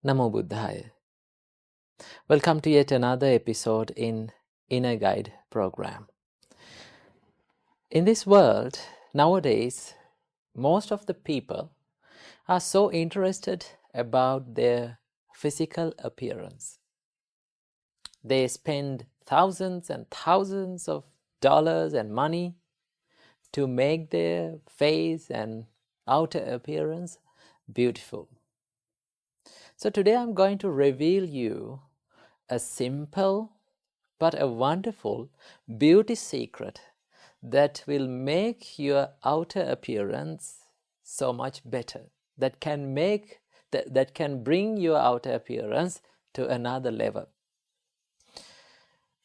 Namo Buddhaya. Welcome to yet another episode in Inner Guide program. In this world, nowadays, most of the people are so interested about their physical appearance. They spend thousands and thousands of dollars and money to make their face and outer appearance beautiful. So today I'm going to reveal you a simple but a wonderful beauty secret that will make your outer appearance so much better, that can bring your outer appearance to another level.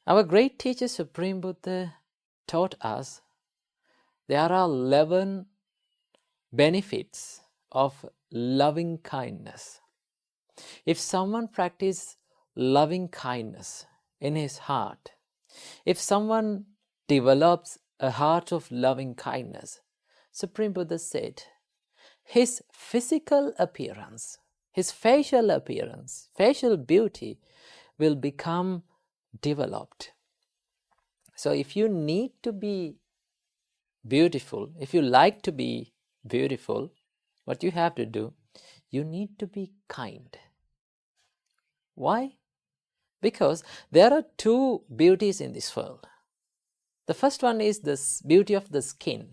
Our great teacher Supreme Buddha taught us there are 11 benefits of loving kindness. If someone practices loving kindness in his heart, if someone develops a heart of loving kindness, Supreme Buddha said, his physical appearance, his facial appearance, facial beauty will become developed. So if you need to be beautiful, if you like to be beautiful, what you have to do, you need to be kind. Why? Because there are two beauties in this world. The first one is the beauty of the skin,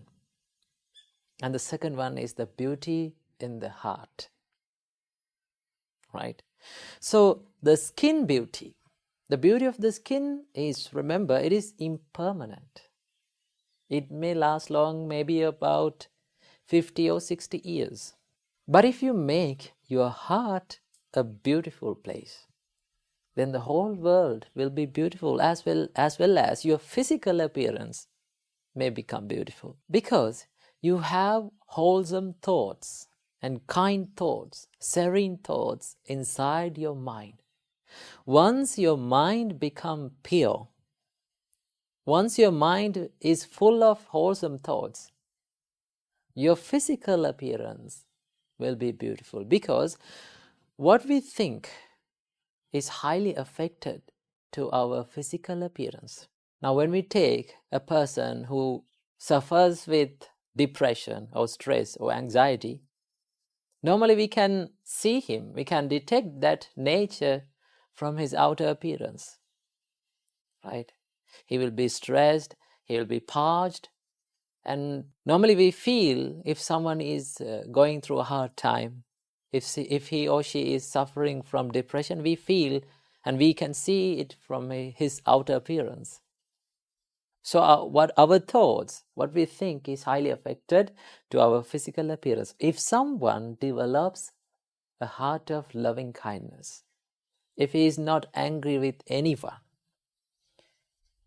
and the second one is the beauty in the heart. Right? So the skin beauty, the beauty of the skin is, remember, it is impermanent. It may last long, maybe about 50 or 60 years. But if you make your heart a beautiful place, then the whole world will be beautiful as well as your physical appearance may become beautiful. Because you have wholesome thoughts and kind thoughts, serene thoughts inside your mind. Once your mind becomes pure, once your mind is full of wholesome thoughts, your physical appearance will be beautiful. Because what we think is highly affected to our physical appearance. Now, when we take a person who suffers with depression or stress or anxiety, normally we can see him, we can detect that nature from his outer appearance, right? He will be stressed, he will be parched, and normally we feel if someone is going through a hard time, if he or she is suffering from depression, we feel and we can see it from his outer appearance. So what our thoughts, what we think is highly affected to our physical appearance. If someone develops a heart of loving kindness, if he is not angry with anyone,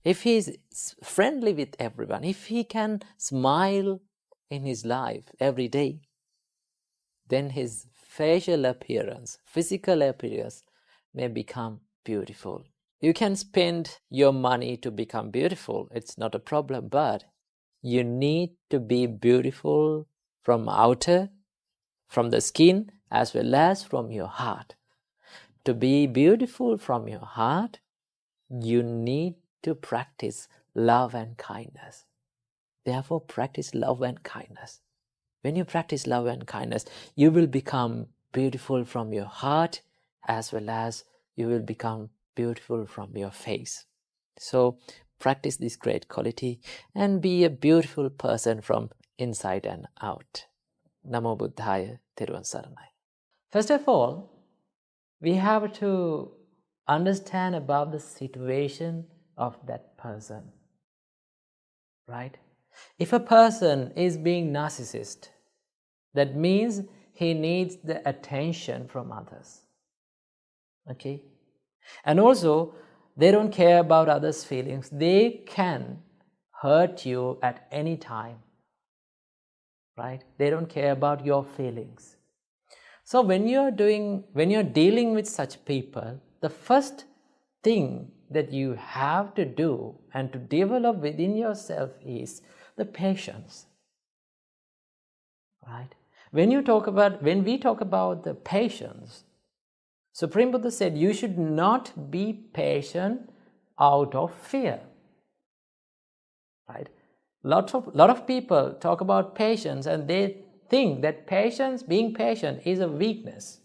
if he is friendly with everyone, if he can smile in his life every day, then his facial appearance, physical appearance may become beautiful. You can spend your money to become beautiful, it's not a problem, but you need to be beautiful from outer, from the skin, as well as from your heart. To be beautiful from your heart, you need to practice love and kindness. Therefore, practice love and kindness. When you practice love and kindness, you will become beautiful from your heart as well as you will become beautiful from your face. So practice this great quality and be a beautiful person from inside and out. Namo Buddhaya, Thiruvon Saranai. First of all, we have to understand about the situation of that person. Right? If a person is being narcissist, that means he needs the attention from others. Okay? And also, they don't care about others' feelings. They can hurt you at any time. Right? They don't care about your feelings. So when you're dealing with such people, the first thing that you have to do and to develop within yourself is the patience. Right? When we talk about the patience, Supreme Buddha said you should not be patient out of fear. Right? Lot of people talk about patience and they think that being patient is a weakness.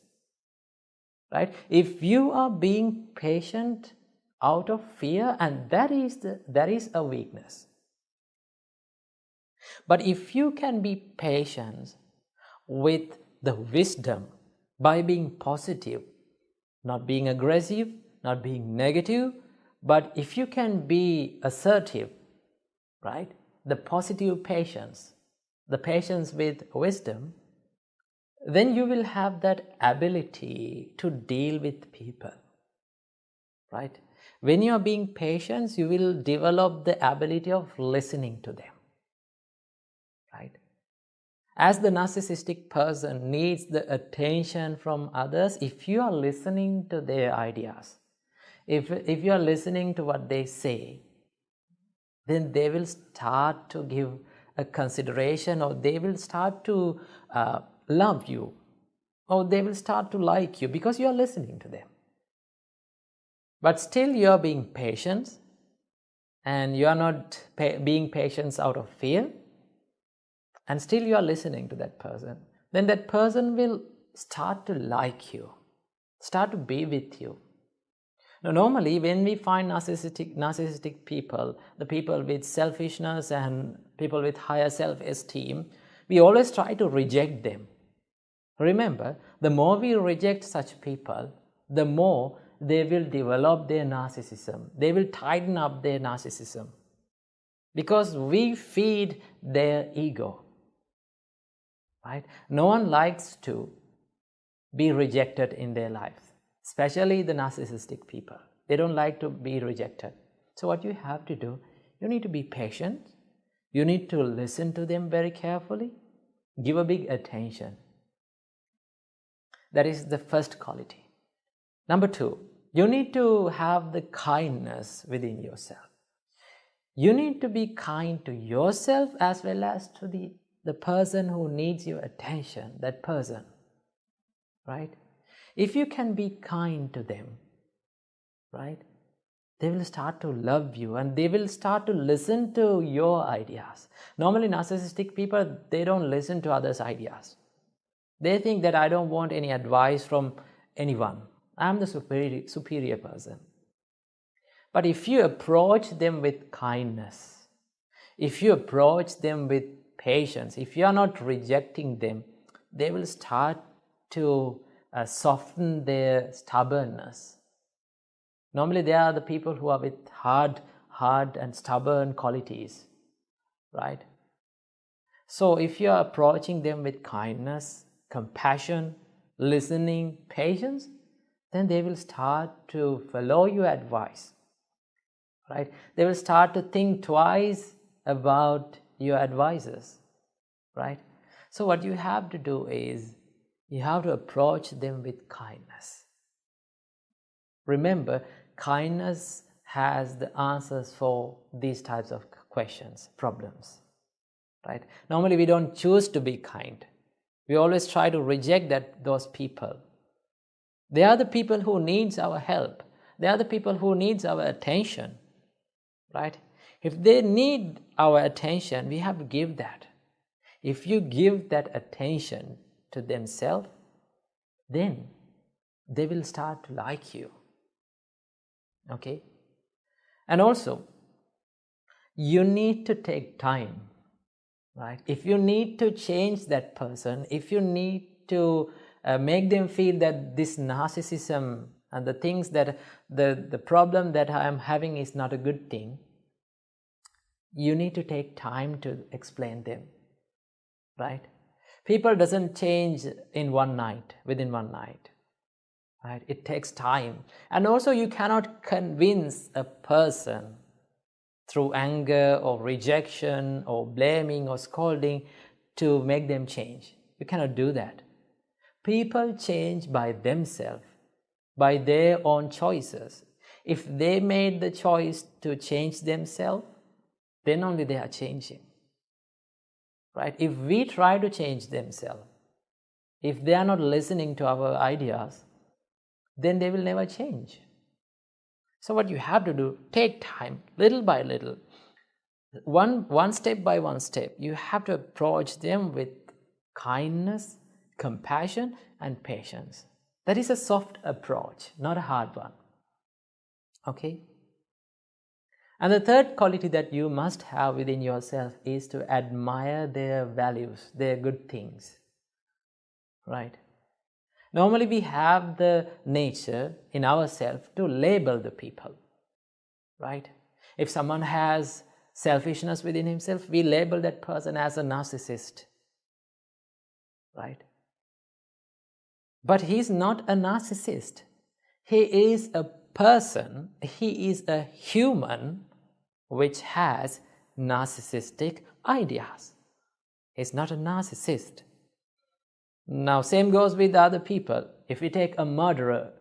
Right? If you are being patient out of fear, and that is a weakness. But if you can be patient with the wisdom by being positive, not being aggressive, not being negative, but if you can be assertive, right? The positive patience, the patience with wisdom, then you will have that ability to deal with people, right? When you are being patient, you will develop the ability of listening to them, right? As the narcissistic person needs the attention from others, if you are listening to their ideas, if you are listening to what they say, then they will start to give a consideration, or they will start to love you, or they will start to like you because you are listening to them. But still you are being patient, and you are not being patient out of fear, and still you are listening to that person, then that person will start to like you, start to be with you. Now, normally when we find narcissistic people, the people with selfishness and people with higher self-esteem, we always try to reject them. Remember, the more we reject such people, the more they will develop their narcissism. They will tighten up their narcissism because we feed their ego. Right? No one likes to be rejected in their lives, especially the narcissistic people. They don't like to be rejected. So what you have to do, you need to be patient. You need to listen to them very carefully. Give a big attention. That is the first quality. Number 2, you need to have the kindness within yourself. You need to be kind to yourself as well as to the person who needs your attention, that person, right? If you can be kind to them, right, they will start to love you and they will start to listen to your ideas. Normally narcissistic people, they don't listen to others' ideas. They think that I don't want any advice from anyone. I'm the superior person. But if you approach them with kindness, if you approach them with patience, if you are not rejecting them, they will start to soften their stubbornness. Normally they are the people who are with hard and stubborn qualities, right? So if you are approaching them with kindness, compassion, listening, patience, then they will start to follow your advice, right? They will start to think twice about your advices, right? So what you have to do is, you have to approach them with kindness. Remember, kindness has the answers for these types of questions, problems, right? Normally we don't choose to be kind. We always try to reject those people. They are the people who needs our help. They are the people who needs our attention, right? If they need our attention, we have to give that. If you give that attention to themselves, then they will start to like you. Okay? And also, you need to take time, right? If you need to change that person, if you need to make them feel that this narcissism and the things that the problem that I am having is not a good thing, you need to take time to explain them, right? People doesn't change in one night, within one night, right? It takes time. And also you cannot convince a person through anger or rejection or blaming or scolding to make them change. You cannot do that. People change by themselves, by their own choices. If they made the choice to change themselves, then only they are changing, right? If we try to change themselves, if they are not listening to our ideas, then they will never change. So what you have to do, take time, little by little, one step by one step. You have to approach them with kindness, compassion, and patience. That is a soft approach, not a hard one. Okay? And the third quality that you must have within yourself is to admire their values, their good things. Right? Normally we have the nature in ourselves to label the people. Right? If someone has selfishness within himself, we label that person as a narcissist. Right? But he's not a narcissist. He is a person, he is a human which has narcissistic ideas. He's not a narcissist. Now, same goes with other people. If we take a murderer,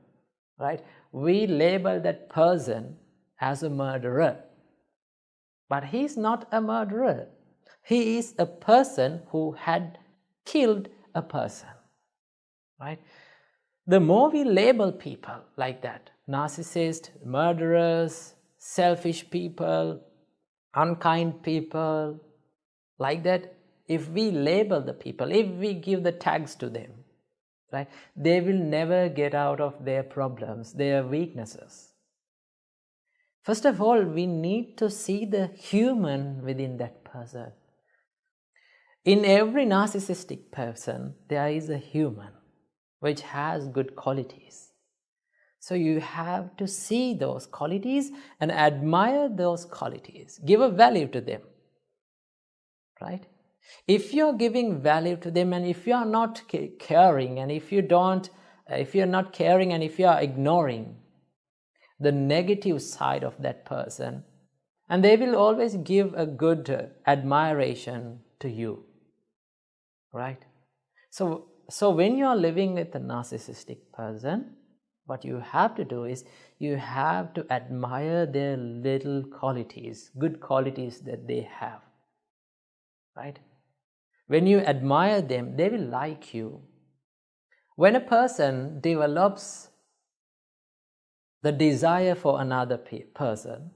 right, we label that person as a murderer. But he's not a murderer. He is a person who had killed a person. Right? The more we label people like that, narcissists, murderers, selfish people, unkind people, like that, if we label the people, if we give the tags to them, right, they will never get out of their problems, their weaknesses. First of all, we need to see the human within that person. In every narcissistic person, there is a human which has good qualities. So you have to see those qualities and admire those qualities. Give a value to them. Right? If you're giving value to them and if you're not caring and if you're not caring and if you're ignoring the negative side of that person, and they will always give a good admiration to you. Right? So when you are living with a narcissistic person, what you have to do is you have to admire their little qualities, good qualities that they have. Right? When you admire them, they will like you. When a person develops the desire for another person,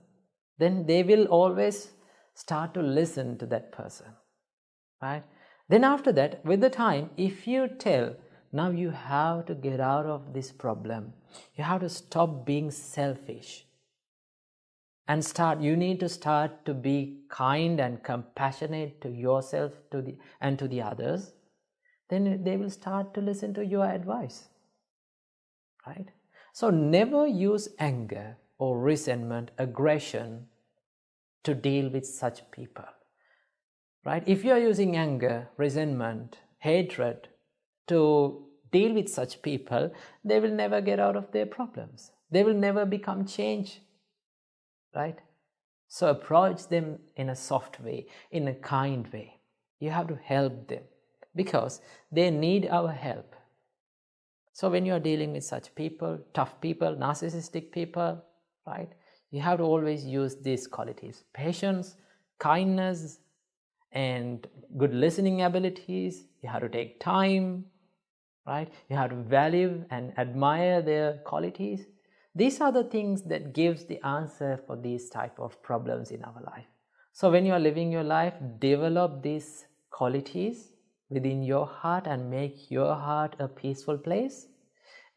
then they will always start to listen to that person. Right? Then after that, with the time, if you tell, now you have to get out of this problem, you have to stop being selfish and you need to start to be kind and compassionate to yourself and to the others, then they will start to listen to your advice. Right? So never use anger or resentment, aggression to deal with such people. Right? If you are using anger, resentment, hatred to deal with such people, they will never get out of their problems. They will never become changed. Right? So approach them in a soft way, in a kind way. You have to help them because they need our help. So when you are dealing with such people, tough people, narcissistic people, right, you have to always use these qualities: patience, kindness, and good listening abilities. You have to take time, right? You have to value and admire their qualities. These are the things that gives the answer for these type of problems in our life. So when you are living your life, develop these qualities within your heart and make your heart a peaceful place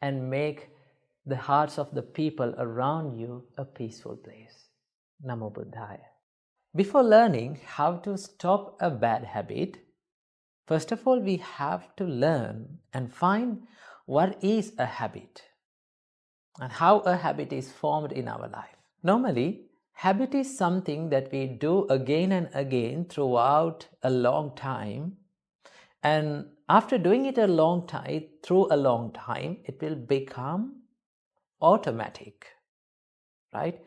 and make the hearts of the people around you a peaceful place. Namo Buddhaya. Before learning how to stop a bad habit, first of all, we have to learn and find what is a habit and how a habit is formed in our life. Normally, habit is something that we do again and again throughout a long time, and after doing it through a long time, it will become automatic, right?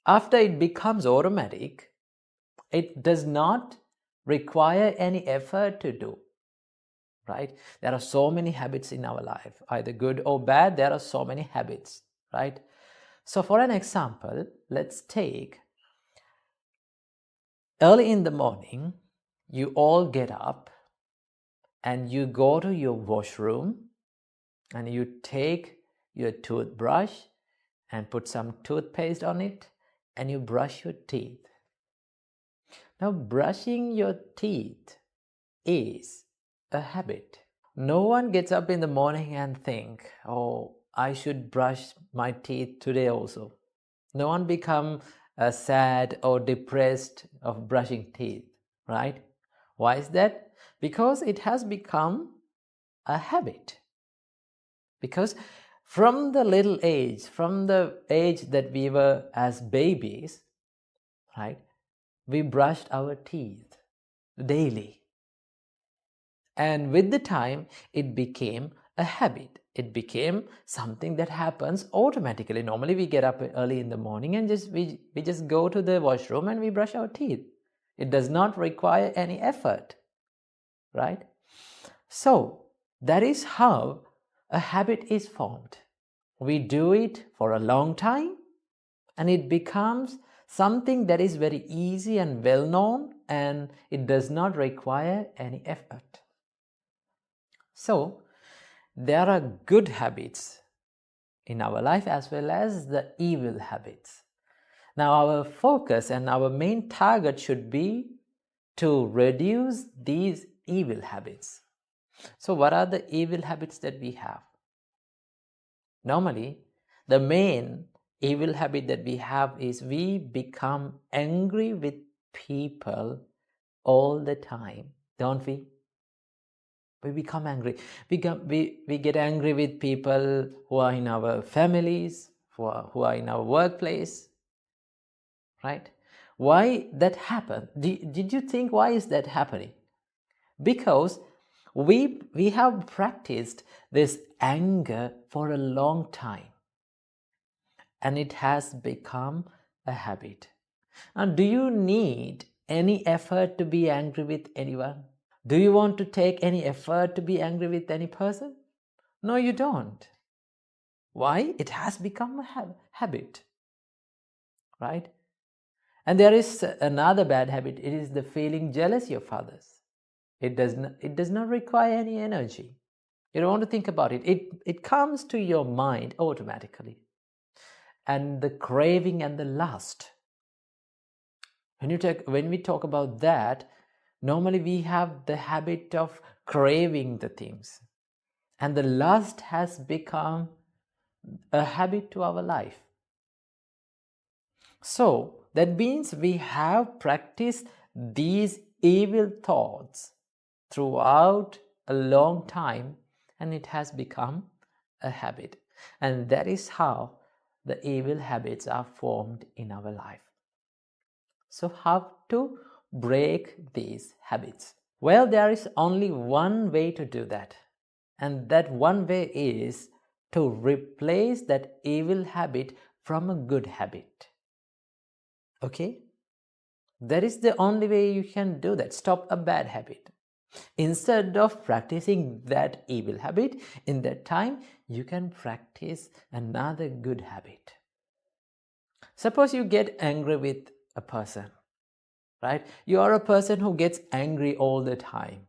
After it becomes automatic, it does not require any effort to do, right? There are so many habits in our life, either good or bad. There are so many habits, right? So for an example, let's take early in the morning, you all get up and you go to your washroom and you take your toothbrush and put some toothpaste on it and you brush your teeth. Now, brushing your teeth is a habit. No one gets up in the morning and think, oh, I should brush my teeth today also. No one become sad or depressed of brushing teeth, right? Why is that? Because it has become a habit. Because from the little age, from the age that we were as babies, right, we brushed our teeth daily. And with the time, it became a habit. It became something that happens automatically. Normally, we get up early in the morning and we just go to the washroom and we brush our teeth. It does not require any effort, right? So, that is how a habit is formed. We do it for a long time and it becomes something that is very easy and well known and it does not require any effort. So, there are good habits in our life as well as the evil habits. Now, our focus and our main target should be to reduce these evil habits. So, what are the evil habits that we have? Normally, the main evil habit that we have is we become angry with people all the time, don't we? We become angry. We get angry with people who are in our families, who are in our workplace, right? Why that happened? Did you think why is that happening? Because we have practiced this anger for a long time and it has become a habit. Now, do you need any effort to be angry with anyone? Do you want to take any effort to be angry with any person? No, you don't. Why? It has become a habit, right? And there is another bad habit. It is the feeling jealousy of others. It does not require any energy. You don't want to think about it. It comes to your mind automatically. And the craving and the lust. When we talk about that, normally we have the habit of craving the things. And the lust has become a habit to our life. So that means we have practiced these evil thoughts throughout a long time and it has become a habit. And that is how the evil habits are formed in our life. So how to break these habits? Well, there is only one way to do that. And that one way is to replace that evil habit from a good habit. Okay? That is the only way you can do that. Stop a bad habit. Instead of practicing that evil habit, in that time, you can practice another good habit. Suppose you get angry with a person, right? You are a person who gets angry all the time.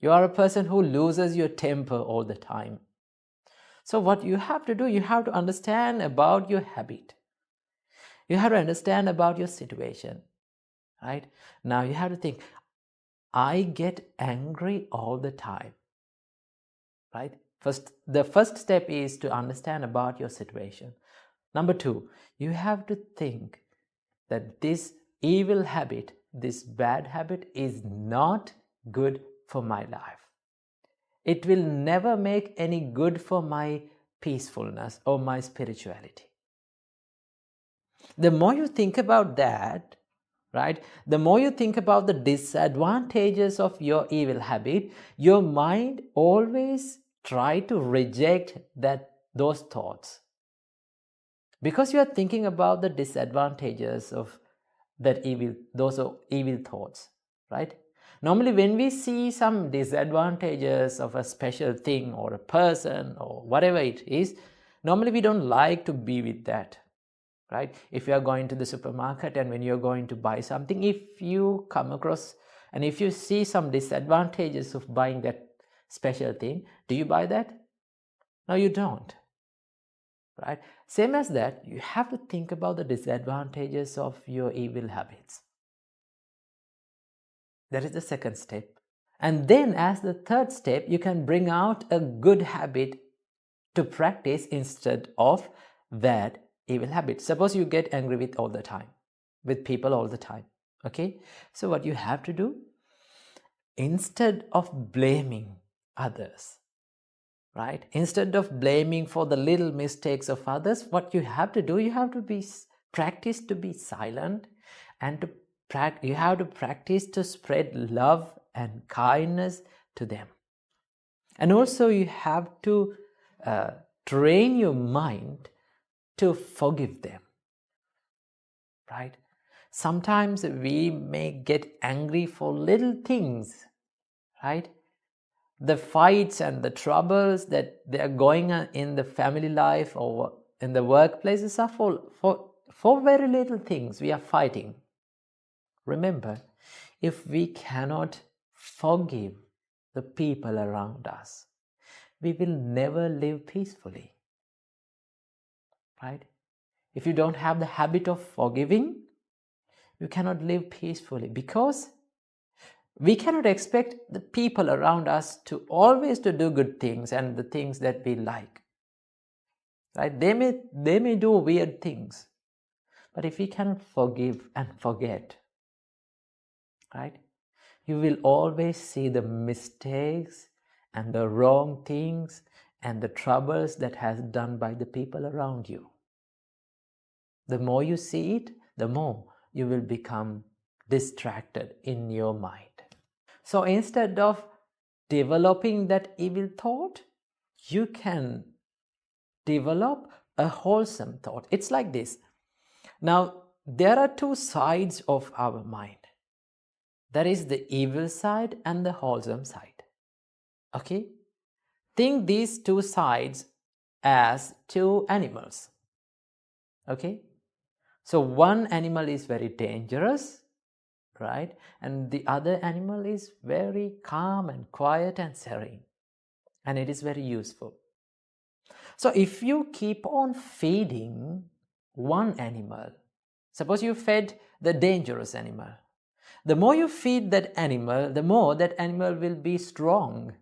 You are a person who loses your temper all the time. So what you have to do, you have to understand about your habit. You have to understand about your situation, right? Now you have to think, I get angry all the time, right? The first step is to understand about your situation. Number 2, you have to think that this evil habit, this bad habit is not good for my life. It will never make any good for my peacefulness or my spirituality. The more you think about that, right, the more you think about the disadvantages of your evil habit, your mind always try to reject those thoughts. Because you are thinking about the disadvantages of those evil thoughts, right? Normally, when we see some disadvantages of a special thing or a person or whatever it is, normally we don't like to be with that, right? If you are going to the supermarket and when you're going to buy something, if you come across and if you see some disadvantages of buying that special thing, do you buy that? No, you don't. right? Same as that, you have to think about the disadvantages of your evil habits. That is the second step. And then as the third step, you can bring out a good habit to practice instead of that evil habit. Suppose you get angry with all the time, with people all the time. Okay? So what you have to do, instead of blaming others, right? Instead of blaming for the little mistakes of others, what you have to do, you have to practice to be silent, and you have to practice to spread love and kindness to them. And also you have to train your mind to forgive them, right? Sometimes we may get angry for little things, right? The fights and the troubles that they are going on in the family life or in the workplaces are for very little things we are fighting. Remember, if we cannot forgive the people around us, we will never live peacefully, right? If you don't have the habit of forgiving, you cannot live peacefully, because we cannot expect the people around us to always to do good things and the things that we like, right? They may do weird things, but if we cannot forgive and forget, right, you will always see the mistakes and the wrong things and the troubles that has done by the people around you. The more you see it, the more you will become distracted in your mind. So instead of developing that evil thought, you can develop a wholesome thought. It's like this. Now, there are two sides of our mind. There is the evil side and the wholesome side. Okay? Think these two sides as two animals. Okay? So one animal is very dangerous, right? And the other animal is very calm and quiet and serene. And it is very useful. So if you keep on feeding one animal, suppose you fed the dangerous animal, the more you feed that animal, the more that animal will be strong.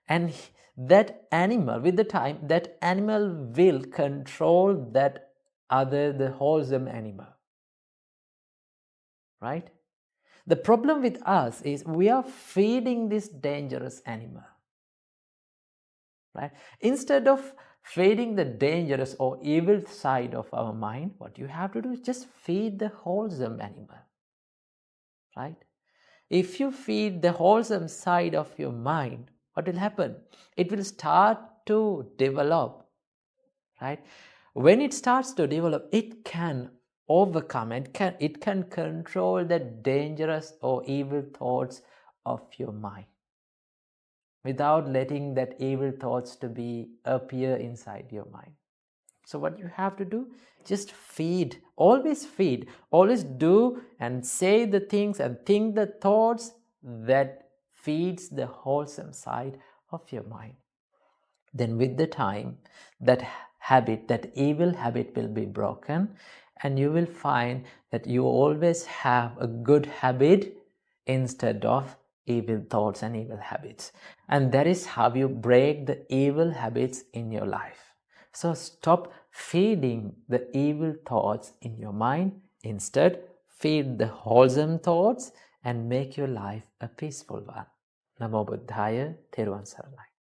And that animal, with the time, that animal will control that other, the wholesome animal. Right? The problem with us is we are feeding this dangerous animal. Right? Instead of feeding the dangerous or evil side of our mind, what you have to do is just feed the wholesome animal. Right? If you feed the wholesome side of your mind, what will happen? It will start to develop. Right? When it starts to develop, it can overcome and it can control the dangerous or evil thoughts of your mind, without letting that evil thoughts to appear inside your mind. So what you have to do, just feed, always do and say the things and think the thoughts that feeds the wholesome side of your mind. Then with the time, that evil habit will be broken, and you will find that you always have a good habit instead of evil thoughts and evil habits. And that is how you break the evil habits in your life. So stop feeding the evil thoughts in your mind. Instead, feed the wholesome thoughts and make your life a peaceful one. Namo Buddhaya, Thiruvon Saranai.